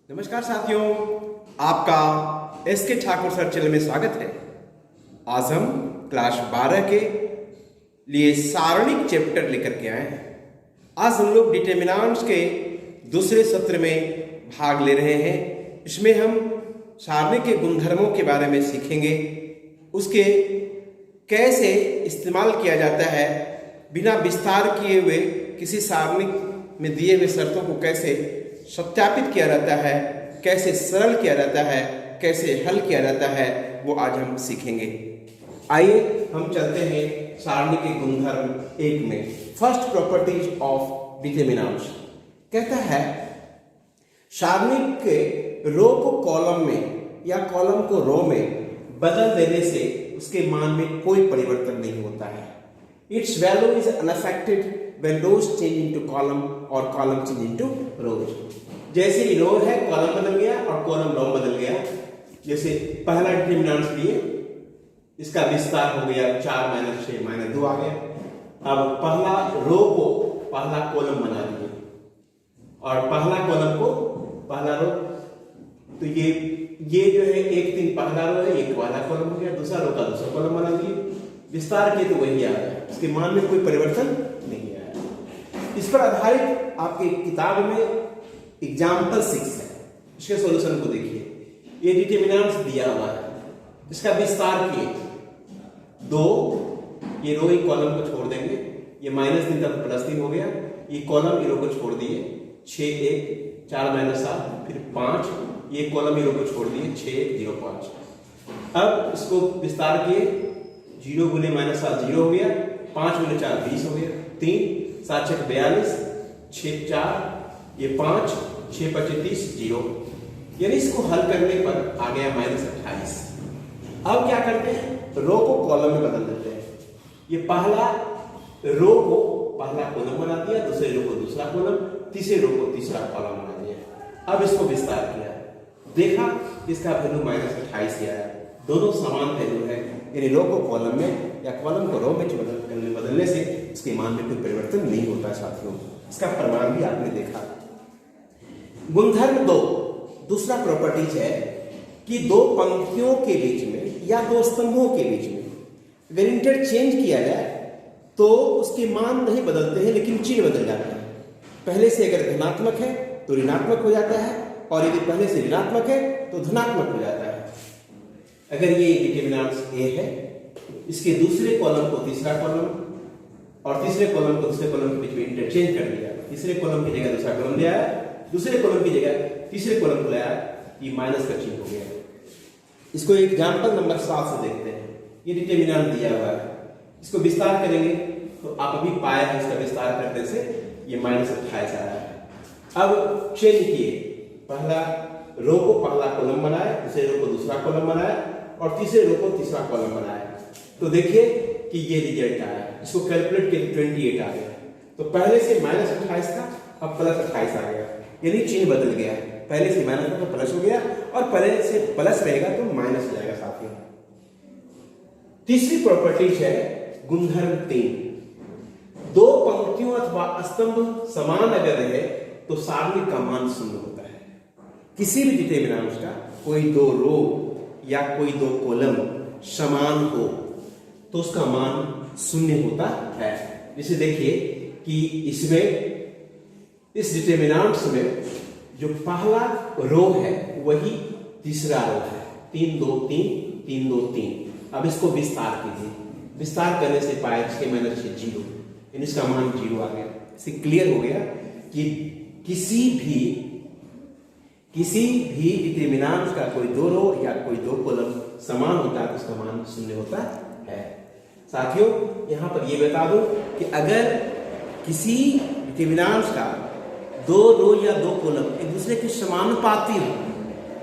नमस्कार साथियों, आपका एस के ठाकुर सर चैनल में स्वागत है। आज हम क्लास 12 के लिए सारणिक चैप्टर लेकर के आए हैं। आज हम लोग डिटरमिनेंट्स के दूसरे सत्र में भाग ले रहे हैं। इसमें हम सारणी के गुणधर्मों के बारे में सीखेंगे, उसके कैसे इस्तेमाल किया जाता है, बिना विस्तार किए हुए किसी सारणी में दिए हुए शर्तों को कैसे सत्यापित किया जाता है, कैसे सरल किया जाता है, कैसे हल किया जाता है, वो आज हम सीखेंगे। आइए हम चलते हैं सारणी के गुणधर्म एक में। फर्स्ट प्रॉपर्टीज ऑफ डिटरमिनेंट्स कहता है सारणी के रो को कॉलम में या कॉलम को रो में बदल देने से उसके मान में कोई परिवर्तन नहीं होता है। It's value is unaffected when rows change into column और column change into rows। जैसे ही रो है कॉलम बदल गया और कॉलम रो बदल गया। जैसे पहला डिटरमिनेंट्स लिए, इसका विस्तार हो गया 4 - 6 - 2 आ गया। अब पहला रो को पहला कॉलम बना दिए और पहला कॉलम को पहला रो, तो ये जो है 1 3 पहला रो है, एक पहला कॉलम हो गया, दूसरा रो का दूसरा कॉलम बना दिए, विस्तार किए तो वही आ गया, इसके मान में कोई परिवर्तन नहीं आया। इस पर आधारित आपके किताब में एग्जाम्पल 6 है, इसके सॉल्यूशन को देखिए। ये डिटरमिनेंट्स दिया हुआ है, इसका विस्तार किए 2, ये रो एक कॉलम को छोड़ देंगे, ये -3 तक +3 हो गया, ये कॉलम ये रो को छोड़ दिए 6 1 4 - 7 फिर 5, ये कॉलम ये रो को छोड़ दिए 6 1 0 5। अब इसको विस्तार किए, 0 × -7 0 हो गया, 5 × 4 20 हो गया, 3 7 6 42 6 4 ये 5 6 5 30 0, यानी इसको हल करने पर आ गया -28। अब क्या करते हैं, रो को कॉलम में बदल देते हैं। ये पहला रो को पहला कॉलम बना दिया, दूसरे रो को दूसरा कॉलम, तीसरे रो को तीसरा कॉलम बना दिया। अब इसको विस्तार किया, देखा इसका वैल्यू -28 ही आया, दोनों समान वैल्यू है, यानी रो को कॉलम में या कॉलम को रो में बदलने से इसके मान में कोई परिवर्तन नहीं होता साथियों। इसका प्रमाण भी आपने देखा। गुणधर्म 2 दूसरा प्रॉपर्टीज है कि दो पंक्तियों के बीच में या दो स्तंभों के बीच में अगर इंटरचेंज किया जाए तो उसके मान नहीं बदलते हैं, लेकिन चिन्ह बदल जाता है। पहले से अगर धनात्मक है तो ऋणात्मक हो जाता है, और यदि पहले से ऋणात्मक है तो धनात्मक हो जाता है। अगर ये डिटरमिनेंट्स ए है, इसके दूसरे कॉलम को तीसरा कॉलम और तीसरे कॉलम को दूसरे कॉलम के बीच में इंटरचेंज कर दिया, तीसरे कॉलम की जगह दूसरा कॉलम ले आया, दूसरे कॉलम की जगह तीसरे कॉलम को लाया, ये माइनस का चिन्ह हो गया। इसको एग्जांपल नंबर 7 से देखते हैं। ये डिटरमिनेंट दिया हुआ है, इसको विस्तार करेंगे तो आप अभी पाए हैं, इसका विस्तार करने से ये -28 आ रहा है। अब चेंज किए, पहला रो को पहला कॉलम बनाया, दूसरे रो को दूसरा कॉलम बनाया और तीसरे रो को तीसरा कॉलम बनाया, तो देखिए कि ये रिजल्ट आया। इसको कैलकुलेट किए 28 आ गया। तो पहले से -28 था, अब +28 आ गया, यानी चिन्ह बदल गया। पहले से माइनस था तो प्लस हो गया, और पहले से प्लस रहेगा तो माइनस हो जाएगा साथियों। तीसरी प्रॉपर्टी है गुणधर्म 3। दो पंक्तियों अथवा स्तंभ समान अगर रहे तो सारणी का मान 0 होता है। किसी भी डिटरमिनेंट्स का कोई दो रो या कोई दो कॉलम समान हो तो उसका मान 0 होता है। जैसे देखिए कि इसमें इस डिटरमिनेंट्स में जो पहला रो है वही तीसरा रो है, 3 2 3 3 2 3। अब इसको विस्तार कीजिए, विस्तार करने से पाए 6 - 6 0, यानी इसका मान 0 आ गया। इससे क्लियर हो गया कि किसी भी डिटरमिनेंट का कोई दो रो या कोई दो कॉलम समान होता है तो उसका मान 0 होता है। साथियों यहां पर यह बता दो कि अगर किसी डिटरमिनेंट का दो रो या दो कॉलम एक दूसरे के समानुपाती हो,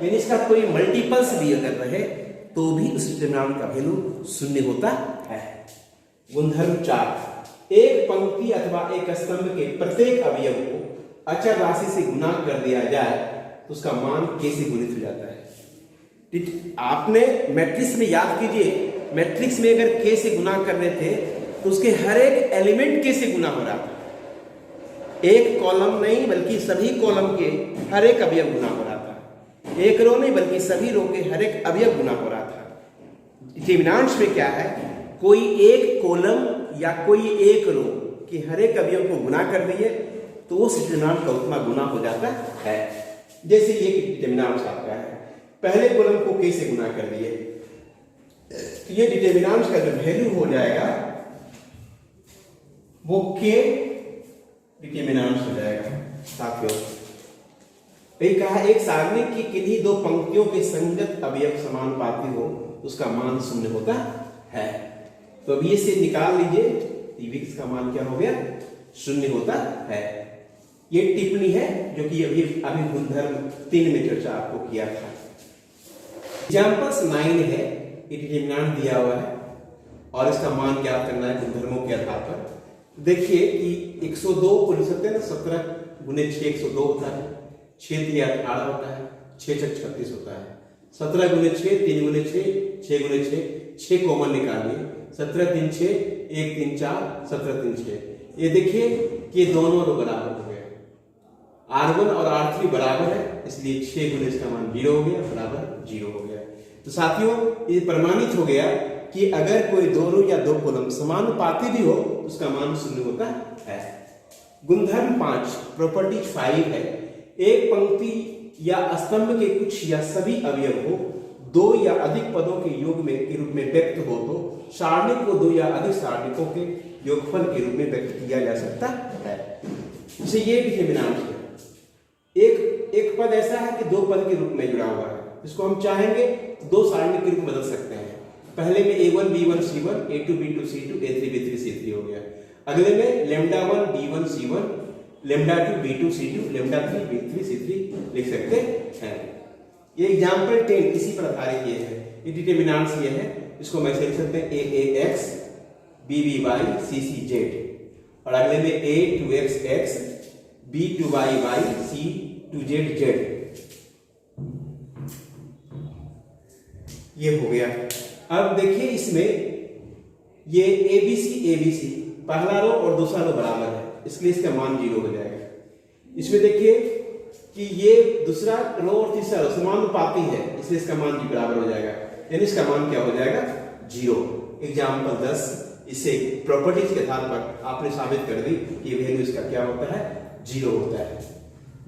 यानी इसका कोई मल्टीपल्स भी अगर रहे तो भी उस डिटरमिनेंट का वैल्यू 0 होता है। गुणधर्म 4 एक पंक्ति अथवा एक स्तंभ के प्रत्येक अवयव को अचर राशि से गुणा कर दिया जाए तो उसका मान k से गुणित हो जाता है। आपने मैट्रिक्स में याद कीजिए, मैट्रिक्स में अगर k से गुणा कर रहे थे तो उसके हर एक एलिमेंट k से गुणा हो रहा था। एक कॉलम नहीं बल्कि सभी कॉलम के हर एक अवयव गुना हो रहा था। एक रो नहीं बल्कि सभी रो के हर एक अवयव गुना हो रहा था। डिटरमिनेंट्स में क्या है, कोई एक कॉलम या कोई एक रो कि हर एक अवयव को गुना कर दिए तो उस डिटरमिनेंट का उतना गुना हो जाता है। जैसे ये डिटरमिनेंट आपका है, पहले कॉलम को k से गुना कर दिए, तो ये डिटरमिनेंट का जो वैल्यू हो जाएगा वो k डिटरमिनेंट हो जाएगा। साथियों ये कहा एक सारणी की किन्हीं दो पंक्तियों के संगत अवयव समानुपाती हो उसका मान शून्य होता है। तो अब ये से निकाल लीजिए, Vx का मान क्या हो गया, शून्य होता है। ये टिप्पणी है जो कि अभी गुणधर्म 3 में चर्चा आपको किया था। एग्जाम्पल्स 9 है, ये डिटरमिनेंट दिया हुआ है और इसका मान ज्ञात करना है गुणधर्मों के आधार पर। देखिए कि 102 को लिख सकते हैं ना, 17 गुने 6 102 होता है, 6 3 18 होता है, 6 6 36 होता है, 17 गुने 6 3 गुने 6 6 गुने 6 कॉमन निकालिए, 17 3 6 1 3 4 17 3 6। ये देखिए कि दोनों रो बराबर हो गए, R1 और R3 बराबर है, इसलिए 6 गुने इसका मान 0 हो गया, बराबर 0 हो गया। तो साथियों ये प्रमाणित हो गया कि अगर कोई दो रो या दो कॉलम समानुपाती भी हो उसका मान शून्य होता है। गुणधर्म 5 प्रॉपर्टी 5 है, एक पंक्ति या स्तंभ के कुछ या सभी अवयव को दो या अधिक पदों के योग में के रूप में व्यक्त हो तो सारणी को दो या अधिक सारणिकों के योगफल के रूप में व्यक्त किया जा सकता है। जैसे ये डिटरमिनेंट है, एक पद ऐसा है कि दो पद के रूप में जुड़ा हुआ है, इसको हम चाहेंगे तो दो सारणी के रूप में बदल सकते हैं। पहले में a1 b1 c1 a2 b2 c2 a3 b3 c3 हो गया, अगले में λ1 b1 c1 λ2 b2 c2 λ3 b3 c3 लिख सकते हैं। ये एग्जाम्पल 10 इसी पर आधारित ये है, ये डिटरमिनेंट्स ये है, इसको मैं लिख सकते हैं a(x) b(y) c(z) और अगले में a(2x) x b(2y) c(2z) ये हो गया। अब देखिए इसमें ये ABC पहला रो और दूसरा रो बराबर है, इसलिए इसका मान 0 हो जाएगा। इसमें देखिए कि ये दूसरा रो और तीसरा रो समानुपाती है, इसलिए इसका मान भी बराबर हो जाएगा, यानी इसका मान क्या हो जाएगा 0। एग्जाम्पल 10, इसे प्रॉपर्टीज के आधार पर आपने साबित कर दी कि वैल्यू इसका क्या होता है 0 होता है।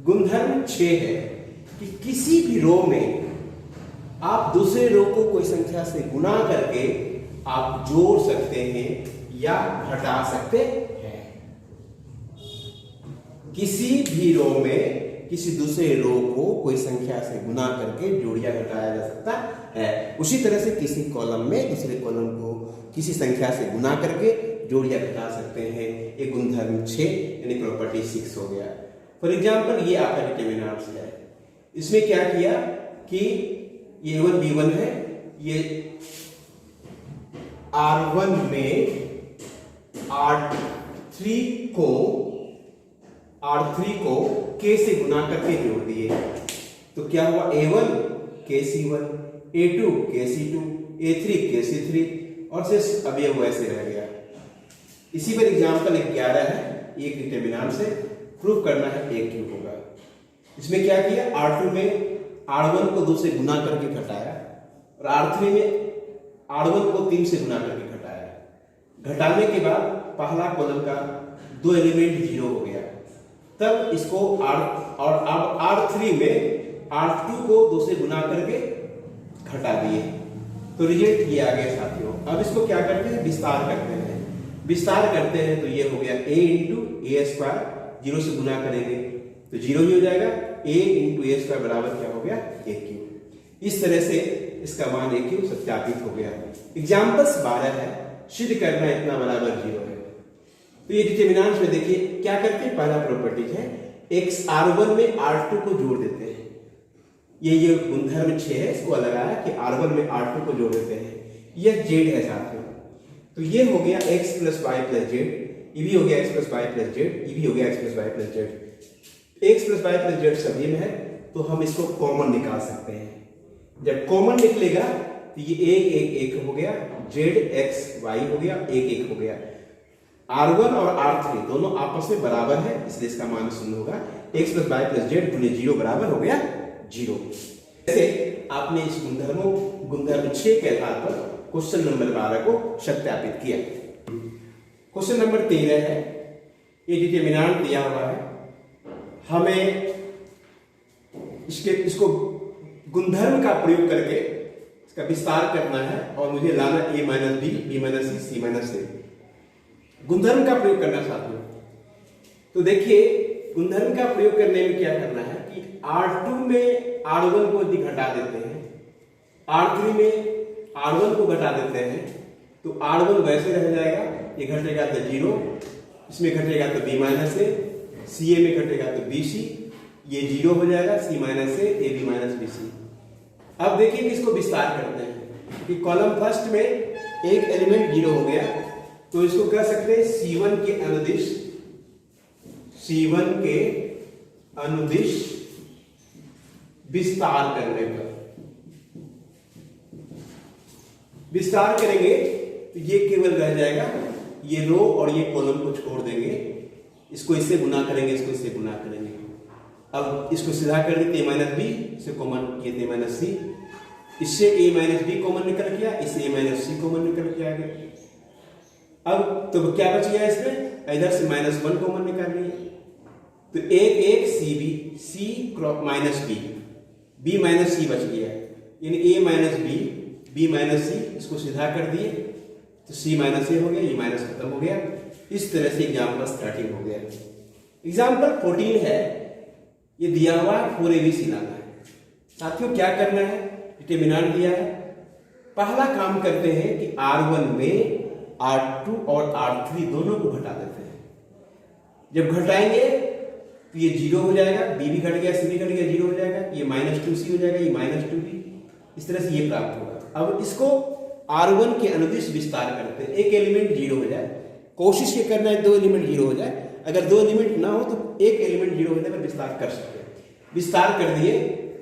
गुणधर्म 6 है कि किसी भी रो में आप दूसरे रो को कोई संख्या से गुना करके आप जोड़ सकते हैं या घटा सकते हैं। किसी भी रो में किसी दूसरे रो को कोई संख्या से गुना करके जोड़ या घटाया जा सकता है। उसी तरह से किसी कॉलम में दूसरे कॉलम को किसी संख्या से गुना करके जोड़ या घटा सकते हैं। ये गुणधर्म 6 यानी प्रॉपर्टी 6 हो गया। फॉर एग्जाम्पल ये आपका डिटरमिनेंट्स है, इसमें क्या किया कि ये a1 b1 है, ये R1 में R3 को k से गुना करके जोड़ दिए, तो क्या हुआ a1 kc1 a2 kc2 a3 kc3 और शेष अवयव वैसे रह गया। इसी पर एग्जाम्पल 11 है, एक डिटरमिनेंट से प्रूव करना है a क्यों होगा। इसमें क्या किया, R2 में R1 को 2 से गुना करके घटाया और R3 में R1 को 3 से गुना करके घटाया। घटाने के बाद पहला कॉलम का 2 एलिमेंट 0 हो गया, तब इसको और अब R3 में R2 को 2 से गुना करके घटा दिए, तो रिजल्ट ये आ गया साथियों। अब इसको क्या करते हैं, विस्तार करते हैं। विस्तार करते हैं तो ये हो गया a × a², 0 से गुना करेंगे तो 0 ही हो जाएगा, a × a² बराबर क्या हो गया a³। इस तरह से इसका मान a³ सत्यापित हो गया। एग्जाम्पल्स 12 है, सिद्ध करना इतना बराबर 0 है। तो ये डिटरमिनेंट्स में देखिए क्या करते हैं, पहला प्रॉपर्टी है x R1 में R2 को जोड़ देते हैं। ये गुणधर्म 6 है, इसको लगाया कि R1 में R2 को जोड़ देते हैं। यह z है साथियों, तो ये हो गया x + y + z, ये भी हो गया x + y + z, ये भी हो गया x + y + z। x + y + z सभी में है तो हम इसको कॉमन निकाल सकते हैं। जब कॉमन निकलेगा तो ये 1 1 1 हो गया, z x y हो गया, 1 1 हो गया। R1 और R3 दोनों आपस में बराबर है, इसलिए इसका मान 0 होगा। x + y + z × 0 बराबर हो गया 0। जैसे आपने इस गुणधर्म 6 के आधार पर क्वेश्चन नंबर 12 को सत्यापित किया। क्वेश्चन नंबर 13 है, ये डिटरमिनेंट दिया हुआ है, हमें इसको गुणधर्म का प्रयोग करके इसका विस्तार करना है और मुझे लाना a minus B, B minus C, C minus A. गुणधर्म का प्रयोग करना साथियों। तो देखिए गुणधर्म का प्रयोग करने में क्या करना है कि R2 में R1 को यदि घटा देते हैं, R3 में R1 को घटा देते हैं, तो R1 वैसे रह जाएगा, ये घटेगा तो 0, इसमें घटेगा तो b माइनस ए, सी ए में घटेगा तो बी सी, ये 0 हो जाएगा, C minus A, A B minus B C. अब देखिए कि इसको विस्तार करते हैं कि कॉलम फर्स्ट में एक एलिमेंट 0 हो गया, तो इसको कह सकते हैं C1 के अनुदिश विस्तार करने पर। विस्तार करेंगे तो ये केवल रह जाएगा, ये रो और ये कॉलम को छोड़ देंगे, इसको इससे गुना करेंगे, इसको इससे गुना करेंगे। अब इसको सीधा कर देते a माइनस बी, इसे कॉमन किए थे माइनस सी, इससे a माइनस बी कॉमन निकल गया, इससे a माइनस सी कॉमन निकल के आ गया। अब तो क्या बच गया इसमें, इधर से -1 कॉमन निकाल लिए, तो एक C B, C cross minus B, B minus C बच गया, यानी a minus B, B minus C, इसको सीधा कर दिए तो c माइनस ए हो गया, ये माइनस खत्म हो गया। इस तरह से एग्जाम्पल 13 हो गया। एग्जाम्पल 14 है, ये दिया हुआ 4abc लाना है। साथियों क्या करना है, डिटरमिनेंट दिया है, पहला काम करते हैं कि R1 में R2 और R3 दोनों को घटा देते हैं। जब घटाएंगे तो ये 0 हो जाएगा, b भी घट गया, c भी घट गया, 0 हो जाएगा, ये -2c हो जाएगा, ये -2b, इस तरह से ये प्राप्त होगा। अब इसको R1 के अनुदिश विस्तार करते हैं, एक एलिमेंट 0 हो जाए, कोशिश ये करना है 2 एलिमेंट 0 हो जाए, अगर 2 एलिमेंट ना हो तो एक एलिमेंट 0 होने पर विस्तार कर सकते हैं। विस्तार कर दिए,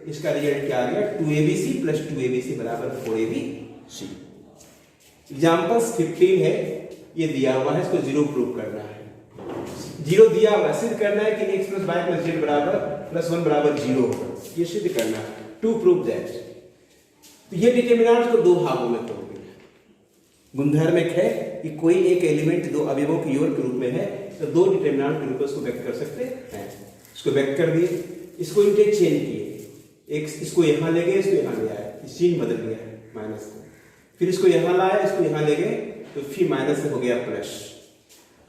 इसका रिजल्ट क्या आ गया, 2abc प्लस 2abc बराबर 4abc। एग्जाम्पल 15 है, ये दिया हुआ है, इसको 0 प्रूव करना है। 0 दिया हुआ, सिद्ध करना है कि x plus y plus z बराबर प्लस 1 बराबर 0 होगा, ये सिद्ध करना है, टू प्रूव दैट। तो ये डिटरमिनेंट को 2 भागों में तोड़ दिया। गुणधर्म एक है कि कोई एक एलिमेंट 2 अवयवों की योग के रूप में है, तो 2 डिटरमिनेंट के रूप में उसको व्यक्त कर सकते हैं। इसको व्यक्त कर दिए, इसको इंटरचेंज किए, एक इसको यहां ले गए, इसको यहां ले आए, इस चिन्ह बदल गया है माइनस का, फिर इसको यहां लाया, इसको यहां ले गए, तो फिर माइनस से हो गया प्लस।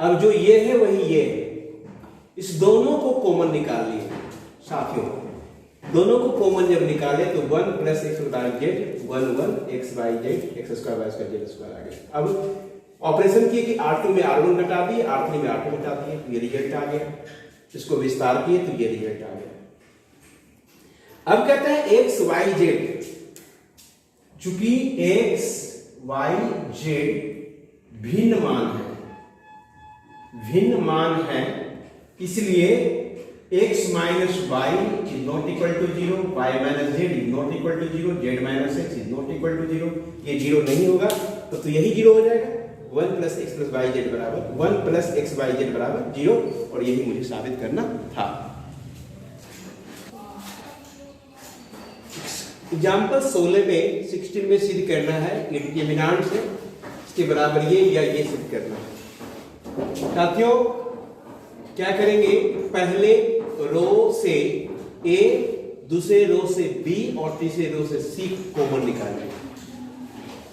अब जो ये है वही ये है, इस दोनों को कॉमन निकाल लिए साथियों। दोनों को कॉमन जब निकाले तो 1 प्लस x बटा z, 1 x by z, x square y square z square आ गया। अब ऑपरेशन किए कि R2 में R1 घटा दिए, R3 में R2 घटा दिए, ये रिजल्ट आ गया। इसको विस्तार किए तो ये रिजल्ट आ गया। अब कहते हैं x y z, चूंकि x y z भिन्न मान है, इसलिए x minus y is not equal to 0, y minus z is not equal to 0, z minus x is not equal to 0। ये 0 नहीं होगा तो यही 0 हो जाएगा। 1 plus X plus Y Z बराबर 1 प्लस एक्स वाई जेड बराबर 0, और यही मुझे साबित करना था। एग्जाम्पल 16 में 16 में सिद्ध करना है डिटरमिनेंट से इसके बराबर ये या ये सिद्ध करना है। साथियों क्या करेंगे, पहले रो से A, दूसरे रो से B और तीसरे रो से C कॉमन निकालेंगे।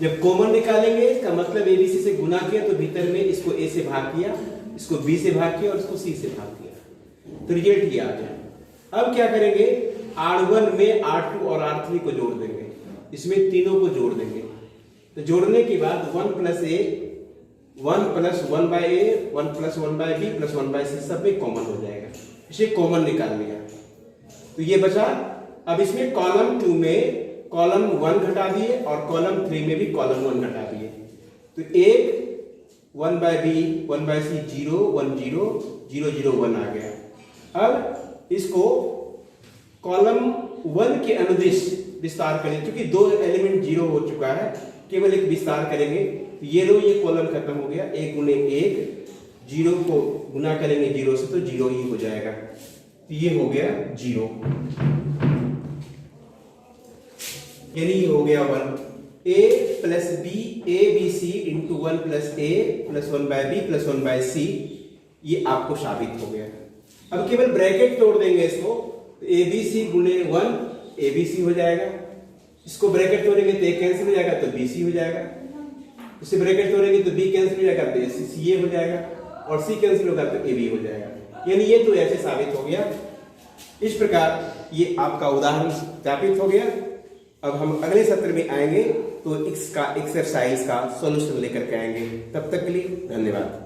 जब कॉमन निकालेंगे इसका मतलब ABC से गुना किया तो भीतर में इसको A से भाग किया, इसको B से भाग किया और इसको C से भाग किया, तो रिजल्ट ये आ गया। अब क्या करेंगे, R1 में R2 और R3 को जोड़ देंगे, इसमें तीनों को जोड़ देंगे। तो जोड़ने के बाद 1 plus A, 1 plus 1 by A, 1 plus 1 by B plus 1 by C सब में कॉमन हो जाएगा। इसे कॉमन निकाल लिया तो ये बचा। अब इसमें कॉलम 2 में कॉलम 1 घटा दिए और कॉलम 3 में भी कॉलम 1 घटा दिए, तो एक 1 बाय B 1 बाय C 0 1 0 0 0 1 आ गया। अब इसको कॉलम 1 के अनुदिश विस्तार करें, क्योंकि 2 एलिमेंट 0 हो चुका है, केवल एक विस्तार करेंगे तो ये रो ये कॉलम खत्म हो गया, 1 गुने 1, 0 को गुना करेंगे 0 से तो 0 ही हो जाएगा, तो ये हो गया 0। यानी ये हो गया 1 a plus B A B C into 1 plus A plus 1 by B plus 1 by C, ये आपको साबित हो गया। अब केवल ब्रैकेट तोड़ देंगे इसको, ए बी सी गुणे 1 ए बी सी हो जाएगा, इसको ब्रैकेट तोड़ेंगे तो ए कैंसिल हो जाएगा तो बी सी हो जाएगा, उसे ब्रैकेट तोड़ेंगे तो बी कैंसिल हो जाएगा तो सी ए हो जाएगा, और सी कैंसिल होगा तो ए बी हो जाएगा। यानी ये तो ऐसे साबित हो गया। इस प्रकार ये आपका उदाहरण स्थापित हो गया। अब हम अगले सत्र में आएंगे तो इसका एक्सरसाइज का सॉल्यूशन लेकर के आएंगे। तब तक के लिए धन्यवाद।